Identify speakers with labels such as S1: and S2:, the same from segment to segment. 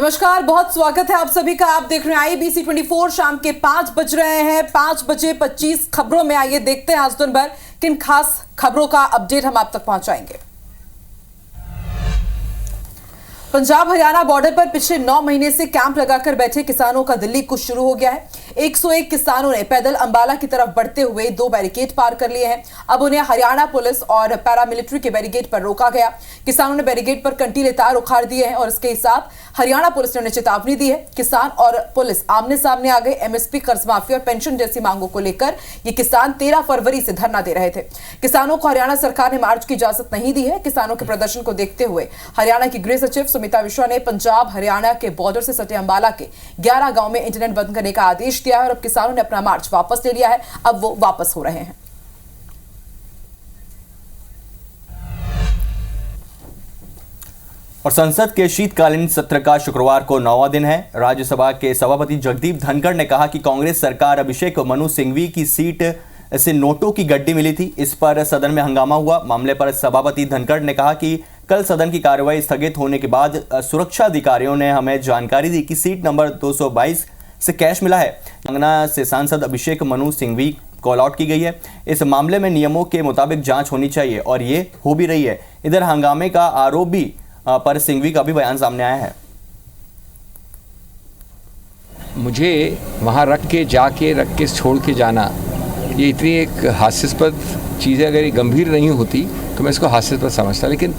S1: नमस्कार, बहुत स्वागत है आप सभी का। आप देख रहे हैं IBC 24। शाम के 5 बज रहे हैं। 5 बजे 25 खबरों में आइए देखते हैं आज दिन भर किन खास खबरों का अपडेट हम आप तक पहुंचाएंगे। पंजाब हरियाणा बॉर्डर पर पिछले 9 महीने से कैंप लगाकर बैठे किसानों का दिल्ली कूच शुरू हो गया है। 101 किसानों ने पैदल अंबाला की तरफ बढ़ते हुए 2 बैरिकेड पार कर लिए हैं। अब उन्हें हरियाणा पुलिस और पैरामिलिट्री के बैरिकेड पर रोका गया। किसानों ने बैरिकेड पर कंटीले तार उखाड़ दिए हैं और इसके साथ हरियाणा पुलिस ने उन्हें चेतावनी दी है। किसान और पुलिस आमने सामने आ गए। MSP, कर्ज माफी और पेंशन जैसी मांगों को लेकर ये किसान 13 फरवरी से धरना दे रहे थे। किसानों को हरियाणा सरकार ने मार्च की इजाजत नहीं दी है। किसानों के प्रदर्शन को देखते हुए हरियाणा की गृह सचिव सुमिता मिश्रा ने पंजाब हरियाणा के बॉर्डर से सटे अंबाला के 11 गांव में इंटरनेट बंद करने का आदेश दिया है और अब किसानों ने अपना मार्च वापस ले लिया है। अब वो वापस हो रहे हैं।
S2: और संसद के शीतकालीन सत्र का शुक्रवार को 9वां दिन है। राज्यसभा के सभापति जगदीप धनखड़ ने कहा कि कांग्रेस सरकार अभिषेक मनु सिंघवी की सीट से नोटों की गड्डी मिली थी। इस पर सदन में हंगामा हुआ। मामले पर सभापति धनखड़ ने कहा कि कल सदन की कार्यवाही स्थगित होने के बाद सुरक्षा अधिकारियों ने हमें जानकारी दी कि सीट नंबर 222 से कैश मिला है। तेलंगाना से सांसद अभिषेक मनु सिंघवी कॉल आउट की गई है। इस मामले में नियमों के मुताबिक जांच होनी चाहिए और ये हो भी रही है। इधर हंगामे का आरोप भी पर सिंघवी का भी बयान सामने आया है।
S3: मुझे वहाँ रख के छोड़ के जाना, ये इतनी एक हास्यास्पद चीज़ है। अगर ये गंभीर नहीं होती तो मैं इसको हास्यास्पद समझता। लेकिन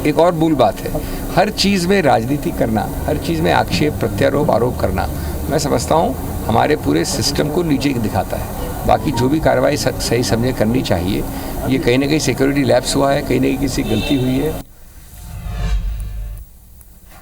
S3: एक और मूल बात है, हर चीज़ में राजनीति करना, हर चीज़ में आक्षेप प्रत्यारोप आरोप करना, मैं समझता हूँ हमारे पूरे सिस्टम को नीचे दिखाता है। बाकी जो भी कार्रवाई सही समझे करनी चाहिए, ये कहीं ना कहीं सिक्योरिटी लैप्स हुआ है, कहीं ना कहीं किसी गलती हुई है।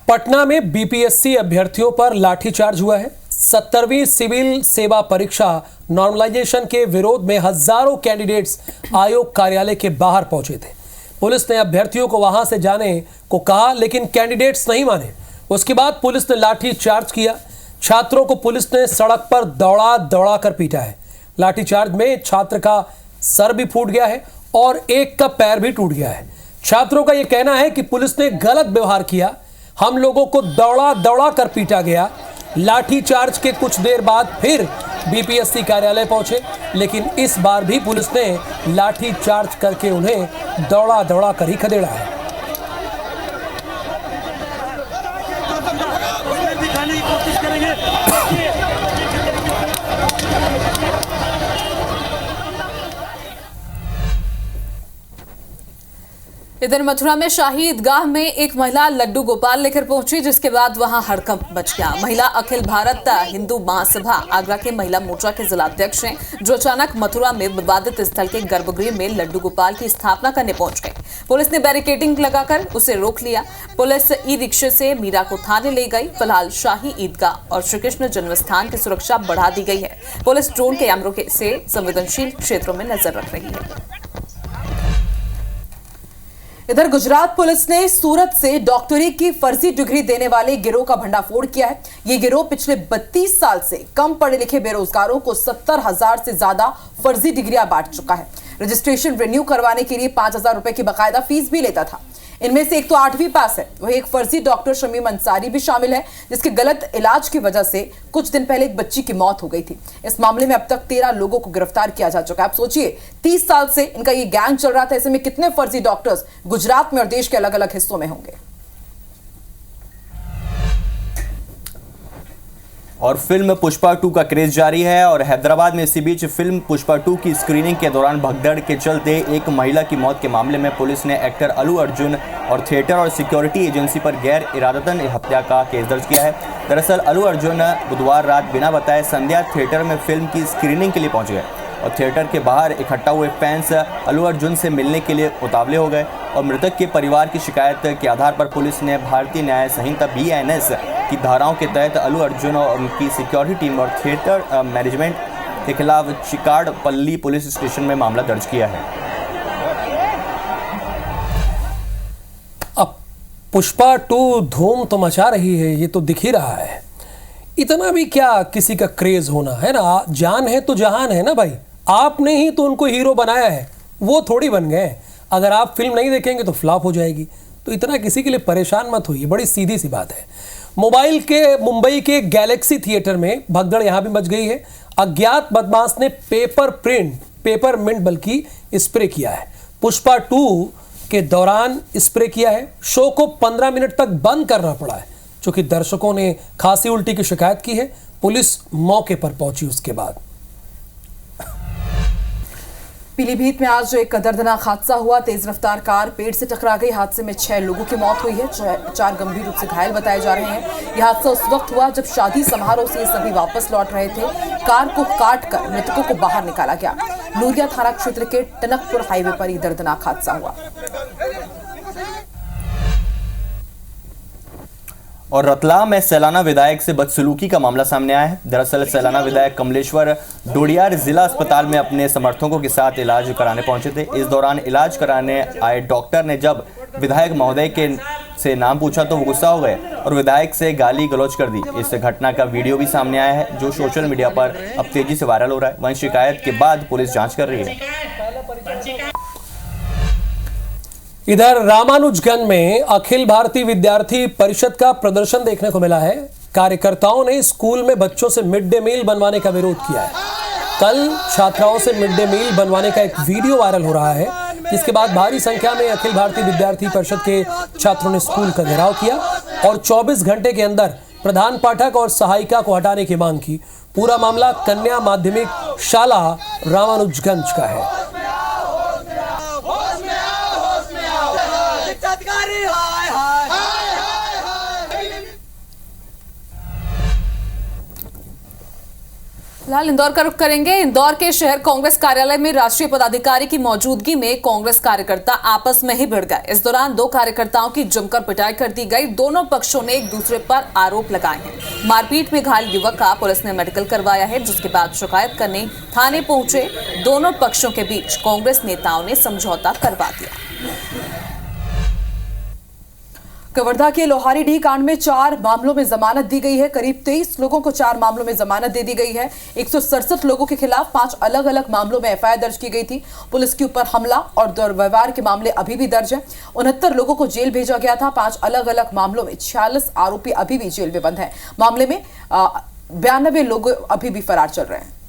S4: पटना में BPSC अभ्यर्थियों पर लाठीचार्ज हुआ है। 70वीं सिविल सेवा परीक्षा नॉर्मलाइजेशन के विरोध में हजारों कैंडिडेट्स आयोग कार्यालय के बाहर पहुंचे थे। पुलिस ने अभ्यर्थियों को वहां से जाने को कहा, लेकिन कैंडिडेट्स नहीं माने। उसके बाद पुलिस ने लाठीचार्ज किया। छात्रों को पुलिस ने सड़क पर दौड़ा कर पीटा है। लाठीचार्ज में छात्र का सर भी फूट गया है और एक का पैर भी टूट गया है। छात्रों का यह कहना है कि पुलिस ने गलत व्यवहार किया, हम लोगों को दौड़ा कर पीटा गया। लाठीचार्ज के कुछ देर बाद फिर BPSC कार्यालय पहुंचे, लेकिन इस बार भी पुलिस ने लाठीचार्ज करके उन्हें दौड़ा कर ही खदेड़ा है।
S1: इधर मथुरा में शाही ईदगाह में एक महिला लड्डू गोपाल लेकर पहुंची, जिसके बाद वहां हड़कंप मच गया। महिला अखिल भारत हिंदू महासभा आगरा के महिला मोर्चा के जिलाध्यक्ष हैं, जो अचानक मथुरा में विवादित स्थल के गर्भगृह में लड्डू गोपाल की स्थापना करने पहुंच गए। पुलिस ने बैरिकेडिंग लगाकर उसे रोक लिया। पुलिस ई-रिक्शे से मीरा को थाने ले गई। फिलहाल शाही ईदगाह और श्री कृष्ण जन्मस्थान की सुरक्षा बढ़ा दी गई है। पुलिस ड्रोन कैमरों से संवेदनशील क्षेत्रों में नजर रख रही है। इधर गुजरात पुलिस ने सूरत से डॉक्टरी की फर्जी डिग्री देने वाले गिरोह का भंडाफोड़ किया है। ये गिरोह पिछले 32 साल से कम पढ़े लिखे बेरोजगारों को 70,000 से ज्यादा फर्जी डिग्रियां बांट चुका है। रजिस्ट्रेशन रिन्यू करवाने के लिए 5,000 रुपए की बकायदा फीस भी लेता था। इनमें से एक तो 8वीं पास है, वही एक फर्जी डॉक्टर शमीम अंसारी भी शामिल है, जिसके गलत इलाज की वजह से कुछ दिन पहले एक बच्ची की मौत हो गई थी। इस मामले में अब तक 13 लोगों को गिरफ्तार किया जा चुका है। आप सोचिए, 30 साल से इनका ये गैंग चल रहा था। ऐसे में कितने फर्जी डॉक्टर्स गुजरात में और देश के अलग अलग हिस्सों में होंगे।
S2: और फिल्म पुष्पा 2 का क्रेज जारी है और हैदराबाद में इसी बीच फिल्म पुष्पा 2 की स्क्रीनिंग के दौरान भगदड़ के चलते एक महिला की मौत के मामले में पुलिस ने एक्टर अल्लू अर्जुन और थिएटर और सिक्योरिटी एजेंसी पर गैर इरादतन हत्या का केस दर्ज किया है। दरअसल अल्लू अर्जुन बुधवार रात बिना बताए संध्या थिएटर में फिल्म की स्क्रीनिंग के लिए पहुंच गए और थिएटर के बाहर इकट्ठा हुए फैंस अल्लू अर्जुन से मिलने के लिए उतावले हो गए और मृतक के परिवार की शिकायत के आधार पर पुलिस ने भारतीय न्याय संहिता BNS की धाराओं के तहत अल्लू अर्जुन और उनकी सिक्योरिटी टीम और थिएटर मैनेजमेंट के खिलाफ चिकाडपल्ली पुलिस स्टेशन में मामला दर्ज किया है।
S4: अब पुष्पा 2 धूम तो मचा रही है, ये तो दिख ही रहा है। इतना भी क्या किसी का क्रेज होना है ना, जान है तो जहान है ना भाई। आपने ही तो उनको हीरो बनाया है, वो थोड़ी बन गए। अगर आप फिल्म नहीं देखेंगे तो फ्लॉप हो जाएगी। तो इतना किसी के लिए परेशान मत होइए, बड़ी सीधी सी बात है। मुंबई के गैलेक्सी थिएटर में भगदड़ यहां भी मच गई है। अज्ञात बदमाश ने पेपरमिंट बल्कि स्प्रे किया है। पुष्पा 2 के दौरान स्प्रे किया है। शो को 15 मिनट तक बंद करना पड़ा है, चूंकि दर्शकों ने खांसी उल्टी की शिकायत की है। पुलिस मौके पर पहुंची उसके बाद।
S1: पीलीभीत में आज एक दर्दनाक हादसा हुआ। तेज रफ्तार कार पेड़ से टकरा गई। हादसे में 6 लोगों की मौत हुई है, 4 गंभीर रूप से घायल बताए जा रहे हैं। यह हादसा उस वक्त हुआ जब शादी समारोह से सभी वापस लौट रहे थे। कार को काटकर मृतकों को बाहर निकाला गया। लूरिया थाना क्षेत्र के टनकपुर हाईवे पर यह दर्दनाक हादसा हुआ।
S2: और रतलाम में सैलाना विधायक से बदसलूकी का मामला सामने आया है। दरअसल सैलाना विधायक कमलेश्वर डोडियार जिला अस्पताल में अपने समर्थकों के साथ इलाज कराने पहुंचे थे। इस दौरान इलाज कराने आए डॉक्टर ने जब विधायक महोदय से नाम पूछा तो वो गुस्सा हो गए और विधायक से गाली गलौज कर दी। इस घटना का वीडियो भी सामने आया है, जो सोशल मीडिया पर अब तेजी से वायरल हो रहा है। वहीं शिकायत के बाद पुलिस जाँच कर रही है।
S4: इधर रामानुजगंज में अखिल भारतीय विद्यार्थी परिषद का प्रदर्शन देखने को मिला है। कार्यकर्ताओं ने स्कूल में बच्चों से मिड डे मील बनवाने का विरोध किया है। कल छात्राओं से मिड डे मील बनवाने का एक वीडियो वायरल हो रहा है, जिसके बाद भारी संख्या में अखिल भारतीय विद्यार्थी परिषद के छात्रों ने स्कूल का घेराव किया और 24 घंटे के अंदर प्रधान पाठक और सहायिका को हटाने की मांग की। पूरा मामला कन्या माध्यमिक शाला रामानुजगंज का है।
S1: फिलहाल इंदौर का रुख करेंगे। इंदौर के शहर कांग्रेस कार्यालय में राष्ट्रीय पदाधिकारी की मौजूदगी में कांग्रेस कार्यकर्ता आपस में ही भिड़ गए। इस दौरान 2 कार्यकर्ताओं की जमकर पिटाई कर दी गई। दोनों पक्षों ने एक दूसरे पर आरोप लगाए हैं। मारपीट में घायल युवक का पुलिस ने मेडिकल करवाया है, जिसके बाद शिकायत करने थाने पहुंचे दोनों पक्षों के बीच कांग्रेस नेताओं ने समझौता करवा दिया। कवर्धा के लोहारीडीह कांड में 4 मामलों में जमानत दी गई है। करीब 23 लोगों को 4 मामलों में जमानत दे दी गई है। 167 लोगों के खिलाफ 5 अलग अलग मामलों में एफआईआर दर्ज की गई थी। पुलिस के ऊपर हमला और दुर्व्यवहार के मामले अभी भी दर्ज हैं। 69 लोगों को जेल भेजा गया था। 5 अलग अलग मामलों में 46 आरोपी अभी भी जेल में बंद हैं। मामले में 92 लोग अभी भी फरार चल रहे हैं।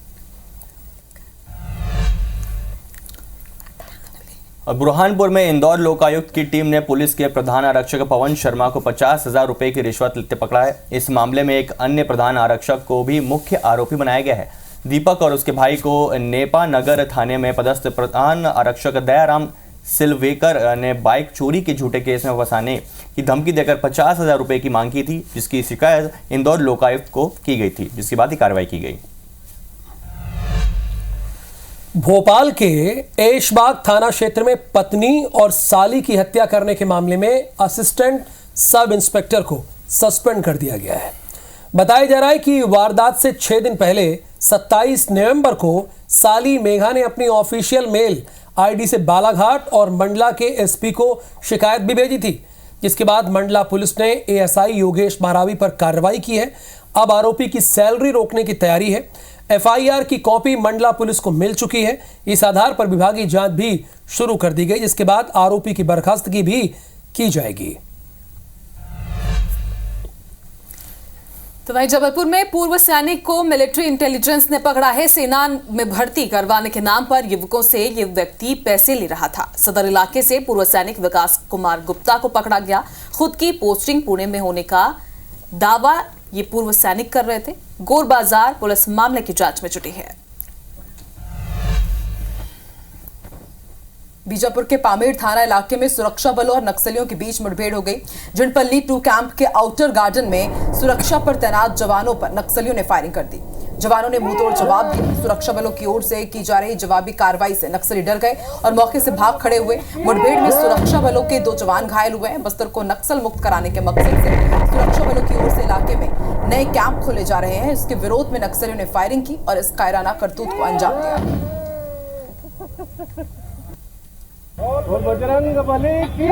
S2: बुरहानपुर में इंदौर लोकायुक्त की टीम ने पुलिस के प्रधान आरक्षक पवन शर्मा को 50,000 रुपए की रिश्वत लेते पकड़ा है। इस मामले में एक अन्य प्रधान आरक्षक को भी मुख्य आरोपी बनाया गया है। दीपक और उसके भाई को नेपा नगर थाने में पदस्थ प्रधान आरक्षक दयाराम सिलवेकर ने बाइक चोरी के झूठे केस में फंसाने की धमकी देकर 50,000 रुपए की मांग की थी, जिसकी शिकायत इंदौर लोकायुक्त को की गई थी, जिसके बाद ही कार्रवाई की गई।
S4: भोपाल के ऐशबाग थाना क्षेत्र में पत्नी और साली की हत्या करने के मामले में असिस्टेंट सब इंस्पेक्टर को सस्पेंड कर दिया गया है। बताया जा रहा है कि वारदात से 6 दिन पहले 27 नवंबर को साली मेघा ने अपनी ऑफिशियल मेल आईडी से बालाघाट और मंडला के एसपी को शिकायत भी भेजी थी, जिसके बाद मंडला पुलिस ने एएसआई योगेश मारावी पर कार्रवाई की है। अब आरोपी की सैलरी रोकने की तैयारी है। एफआईआर की कॉपी मंडला पुलिस को मिल चुकी है। इस आधार पर विभागीय जांच भी शुरू कर दी गई, जिसके बाद आरोपी की बर्खास्तगी भी की जाएगी।
S1: तो वहीं जबलपुर में पूर्व सैनिक को मिलिट्री इंटेलिजेंस ने पकड़ा है। सेना में भर्ती करवाने के नाम पर युवकों से ये व्यक्ति पैसे ले रहा था। सदर इलाके से पूर्व सैनिक विकास कुमार गुप्ता को पकड़ा गया। खुद की पोस्टिंग पुणे में होने का दावा ये पूर्व सैनिक कर रहे थे। गोर बाजार पुलिस मामले की जांच में जुटी है। बीजापुर के पामेड़ थाना इलाके में सुरक्षा बलों और नक्सलियों के बीच मुठभेड़ हो गई। जिनपल्ली 2 कैंप के आउटर गार्डन में सुरक्षा पर तैनात जवानों पर नक्सलियों ने फायरिंग कर दी। जवानों ने मुंहतोड़ जवाब दिया। सुरक्षा बलों की ओर से की जा रही जवाबी कार्रवाई से नक्सली डर गए और मौके से भाग खड़े हुए। मुठभेड़ में सुरक्षा बलों के 2 जवान घायल हुए हैं। बस्तर को नक्सल मुक्त कराने के मकसद से सुरक्षा बलों की ओर से इलाके में नए कैंप खोले जा रहे हैं। इसके विरोध में नक्सलियों ने फायरिंग की और इस कायराना करतूत को अंजाम दिया।
S5: बजरंग बली की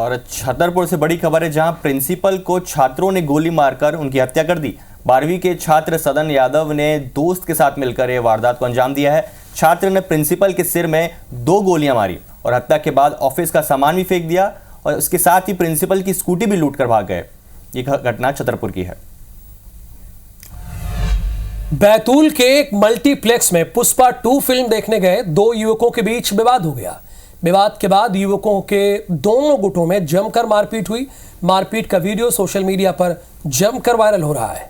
S2: और छतरपुर से बड़ी खबर है, जहां प्रिंसिपल को छात्रों ने गोली मारकर उनकी हत्या कर दी। 12वीं के छात्र सदन यादव ने दोस्त के साथ मिलकर यह वारदात को अंजाम दिया है। छात्र ने प्रिंसिपल के सिर में 2 गोलियां मारी और हत्या के बाद ऑफिस का सामान भी फेंक दिया और उसके साथ ही प्रिंसिपल की स्कूटी भी लूट कर भाग गए। यह घटना छतरपुर की है।
S4: बैतूल के एक मल्टीप्लेक्स में पुष्पा 2 फिल्म देखने गए 2 युवकों के बीच विवाद हो गया। विवाद के बाद युवकों के दोनों गुटों में जमकर मारपीट हुई। मारपीट का वीडियो सोशल मीडिया पर जमकर वायरल हो रहा है।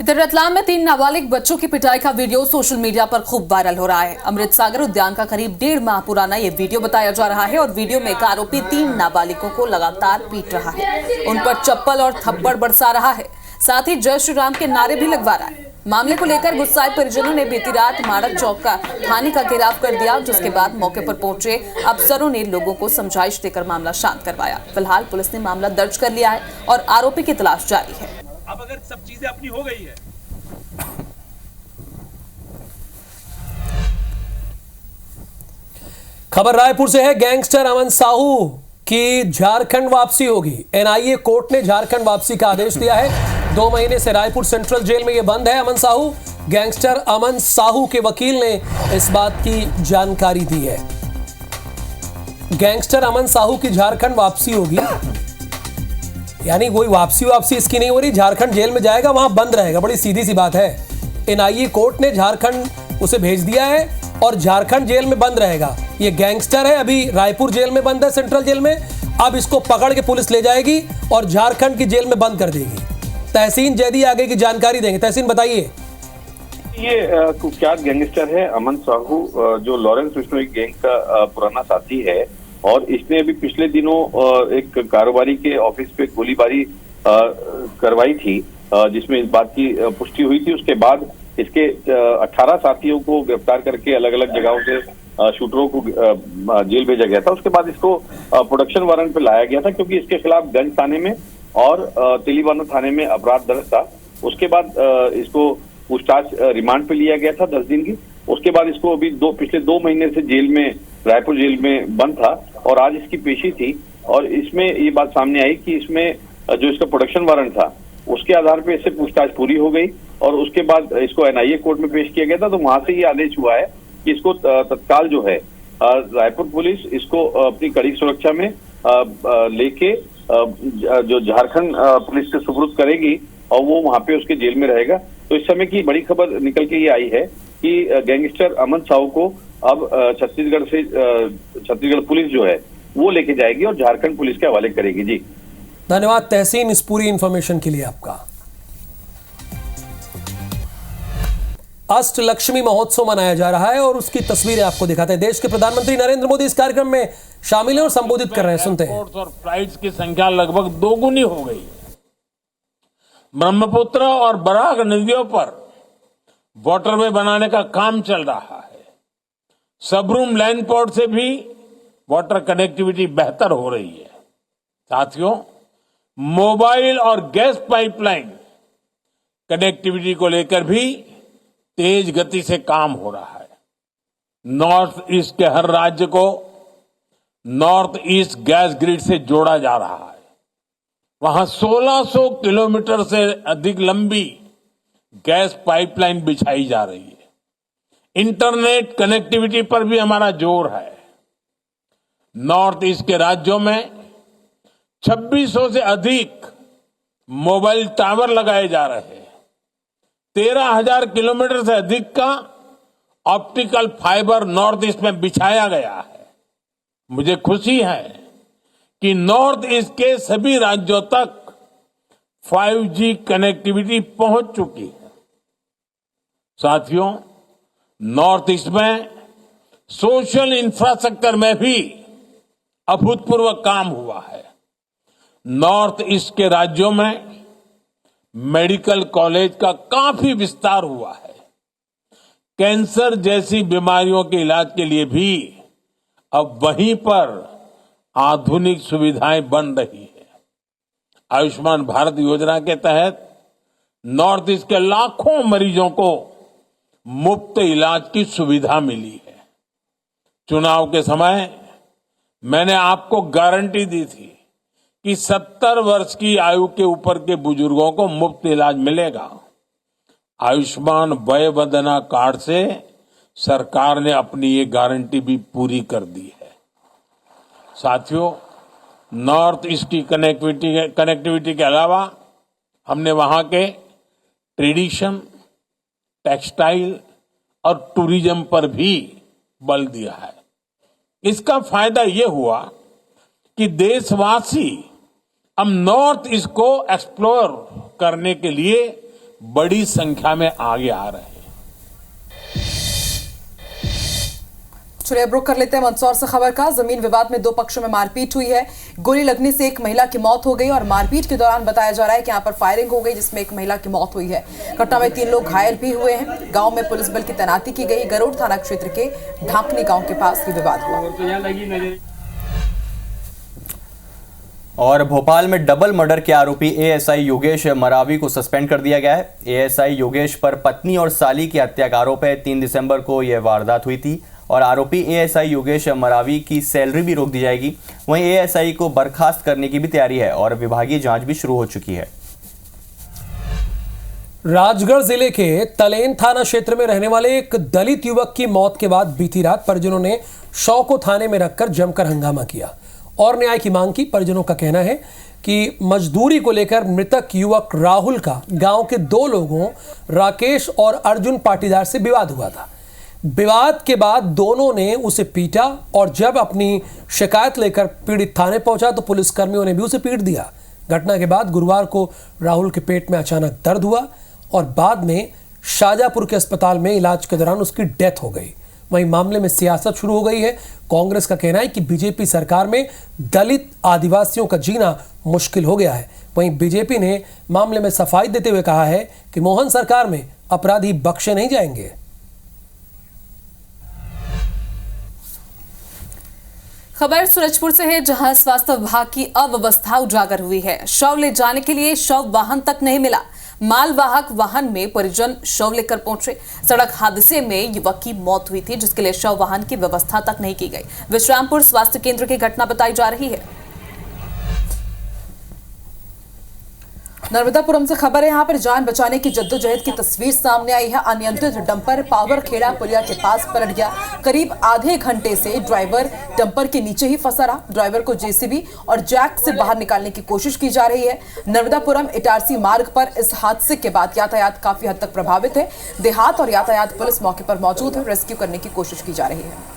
S1: इधर रतलाम में 3 नाबालिग बच्चों की पिटाई का वीडियो सोशल मीडिया पर खूब वायरल हो रहा है। अमृत सागर उद्यान का करीब 1.5 माह पुराना ये वीडियो बताया जा रहा है और वीडियो में एक आरोपी 3 नाबालिगों को लगातार पीट रहा है, उन पर चप्पल और थप्पड़ बरसा रहा है, साथ ही जय श्री राम के नारे भी लगवा रहा है। मामले को लेकर गुस्साए परिजनों ने बीती रात माड़क चौक का थाने का घेराव कर दिया, जिसके बाद मौके पर पहुंचे अफसरों ने लोगों को समझाइश देकर मामला शांत करवाया। फिलहाल पुलिस ने मामला दर्ज कर लिया है और आरोपी की तलाश जारी है।
S5: अब अगर सब चीजें अपनी हो गई है,
S4: खबर रायपुर से है। गैंगस्टर अमन साहू की झारखंड वापसी होगी। एनआईए कोर्ट ने झारखंड वापसी का आदेश दिया है। 2 महीने से रायपुर सेंट्रल जेल में यह बंद है अमन साहू। गैंगस्टर अमन साहू के वकील ने इस बात की जानकारी दी है। गैंगस्टर अमन साहू की झारखंड वापसी होगी, यानी कोई वापसी इसकी नहीं हो रही। झारखंड जेल में जाएगा, वहां बंद रहेगा। बड़ी सीधी सी बात है। एनआईए कोर्ट ने झारखंड उसे भेज दिया है और झारखंड जेल में बंद रहेगा। ये गैंगस्टर है, अभी रायपुर जेल में बंद है, सेंट्रल जेल में। अब इसको पकड़ के पुलिस ले जाएगी और झारखंड की जेल में बंद कर देगी। तहसीन जैदी आगे की जानकारी देंगे। तहसीन बताइए।
S6: ये कुख्यात गैंगस्टर है अमन साहू, जो लॉरेंस बिश्नोई गैंग का पुराना साथी है और इसने अभी पिछले दिनों एक कारोबारी के ऑफिस पे गोलीबारी करवाई थी, जिसमें इस बात की पुष्टि हुई थी। उसके बाद इसके 18 साथियों को गिरफ्तार करके अलग अलग जगहों से शूटरों को जेल भेजा गया था। उसके बाद इसको प्रोडक्शन वारंट पे लाया गया था, क्योंकि इसके खिलाफ गंज थाने में और तेलीबाना थाने में अपराध दर्ज था। उसके बाद इसको पूछताछ रिमांड पे लिया गया था 10 दिन की। उसके बाद इसको अभी पिछले 2 महीने से जेल में, रायपुर जेल में बंद था और आज इसकी पेशी थी और इसमें ये बात सामने आई कि इसमें जो इसका प्रोडक्शन वारंट था उसके आधार पे इससे पूछताछ पूरी हो गई और उसके बाद इसको एनआईए कोर्ट में पेश किया गया था। तो वहां से ये आदेश हुआ है कि इसको तत्काल जो है रायपुर पुलिस इसको अपनी कड़ी सुरक्षा में लेके जो झारखंड पुलिस के सुपुर्द करेगी और वो वहां पे उसके जेल में रहेगा। तो इस समय की बड़ी खबर निकल के ये आई है कि गैंगस्टर अमन साहू को अब छत्तीसगढ़ पुलिस जो है वो लेके जाएगी और झारखंड पुलिस के हवाले करेगी। जी
S4: धन्यवाद तहसीन इस पूरी इंफॉर्मेशन के लिए आपका। अष्टलक्ष्मी महोत्सव मनाया जा रहा है और उसकी तस्वीरें आपको दिखाते हैं। देश के प्रधानमंत्री नरेंद्र मोदी इस कार्यक्रम में शामिल हैं और संबोधित कर रहे हैं। सुनते हैं।
S5: और फ्लाइट्स की संख्या लगभग 2 गुनी हो गई है। ब्रह्मपुत्र और बराक नदियों पर वाटरवे बनाने का काम चल रहा है। सबरूम लैंड पोर्ट से भी वाटर कनेक्टिविटी बेहतर हो रही है। साथियों, मोबाइल और गैस पाइपलाइन कनेक्टिविटी को लेकर भी तेज गति से काम हो रहा है। नॉर्थ ईस्ट के हर राज्य को नॉर्थ ईस्ट गैस ग्रिड से जोड़ा जा रहा है। वहां 1600 किलोमीटर से अधिक लंबी गैस पाइपलाइन बिछाई जा रही है। इंटरनेट कनेक्टिविटी पर भी हमारा जोर है। नॉर्थ ईस्ट के राज्यों में 2600 से अधिक मोबाइल टावर लगाए जा रहे हैं। 13,000 किलोमीटर से अधिक का ऑप्टिकल फाइबर नॉर्थ ईस्ट में बिछाया गया है। मुझे खुशी है कि नॉर्थ ईस्ट के सभी राज्यों तक 5G कनेक्टिविटी पहुंच चुकी है। साथियों, नॉर्थ ईस्ट में सोशल इंफ्रास्ट्रक्चर में भी अभूतपूर्व काम हुआ है। नॉर्थ ईस्ट के राज्यों में मेडिकल कॉलेज का काफी विस्तार हुआ है। कैंसर जैसी बीमारियों के इलाज के लिए भी अब वहीं पर आधुनिक सुविधाएं बन रही है। आयुष्मान भारत योजना के तहत नॉर्थ ईस्ट के लाखों मरीजों को मुफ्त इलाज की सुविधा मिली है। चुनाव के समय मैंने आपको गारंटी दी थी कि 70 वर्ष की आयु के ऊपर के बुजुर्गों को मुफ्त इलाज मिलेगा। आयुष्मान वय वंदना कार्ड से सरकार ने अपनी ये गारंटी भी पूरी कर दी है। साथियों, नॉर्थ ईस्ट की कनेक्टिविटी के अलावा हमने वहां के ट्रेडिशन, टेक्सटाइल और टूरिज्म पर भी बल दिया है। इसका फायदा ये हुआ कि देशवासी अब नॉर्थ ईस्ट को एक्सप्लोर करने के लिए बड़ी संख्या में आगे आ रहे हैं।
S1: चलिए अब रुक कर लेते हैं मंदसौर से खबर का। जमीन विवाद में दो पक्षों में मारपीट हुई है। गोली लगने से एक महिला की मौत हो गई और मारपीट के दौरान बताया जा रहा है कि यहां पर फायरिंग हो गई जिसमें एक महिला की मौत हुई है। घटना में 3 लोग घायल भी हुए हैं। गांव में पुलिस बल की तैनाती की गई। गरुड़ थाना क्षेत्र के ढाकनी गांव के पास ये विवाद हुआ।
S2: और भोपाल में डबल मर्डर के आरोपी एएसआई योगेश मरावी को सस्पेंड कर दिया गया है। एएसआई योगेश पर पत्नी और साली की हत्या का आरोप है। 3 दिसंबर को यह वारदात हुई थी और आरोपी एएसआई योगेश मरावी की सैलरी भी रोक दी जाएगी। वहीं एएसआई को बर्खास्त करने की भी तैयारी है और विभागीय जांच भी शुरू हो चुकी है।
S4: राजगढ़ जिले के तलेन थाना क्षेत्र में रहने वाले एक दलित युवक की मौत के बाद बीती रात परिजनों ने शव को थाने में रखकर जमकर हंगामा किया और न्याय की मांग की। परिजनों का कहना है कि मजदूरी को लेकर मृतक युवक राहुल का गांव के 2 लोगों राकेश और अर्जुन पाटीदार से विवाद हुआ था। विवाद के बाद दोनों ने उसे पीटा और जब अपनी शिकायत लेकर पीड़ित थाने पहुंचा तो पुलिसकर्मियों ने भी उसे पीट दिया। घटना के बाद गुरुवार को राहुल के पेट में अचानक दर्द हुआ और बाद में शाजापुर के अस्पताल में इलाज के दौरान उसकी डेथ हो गई। वहीं मामले में सियासत शुरू हो गई है। कांग्रेस का कहना है कि बीजेपी सरकार में दलित आदिवासियों का जीना मुश्किल हो गया है। वहीं बीजेपी ने मामले में सफाई देते हुए कहा है कि मोहन सरकार में अपराधी बख्शे नहीं जाएंगे।
S1: खबर सूरजपुर से है, जहां स्वास्थ्य विभाग की अव्यवस्था उजागर हुई है। शव ले जाने के लिए शव वाहन तक नहीं मिला। मालवाहक वाहन में परिजन शव लेकर पहुंचे। सड़क हादसे में युवक की मौत हुई थी जिसके लिए शव वाहन की व्यवस्था तक नहीं की गई। विश्रामपुर स्वास्थ्य केंद्र की घटना बताई जा रही है। नर्मदापुरम से खबर है, यहां पर जान बचाने की जद्दोजहद की तस्वीर सामने आई है। अनियंत्रित डंपर पावर खेड़ा पुलिया के पास पलट गया। करीब आधे घंटे से ड्राइवर डंपर के नीचे ही फंसा रहा। ड्राइवर को जेसीबी और जैक से बाहर निकालने की कोशिश की जा रही है। नर्मदापुरम इटारसी मार्ग पर इस हादसे के बाद यातायात काफी हद तक प्रभावित है। देहात और यातायात पुलिस मौके पर मौजूद है। रेस्क्यू करने की कोशिश की जा रही है।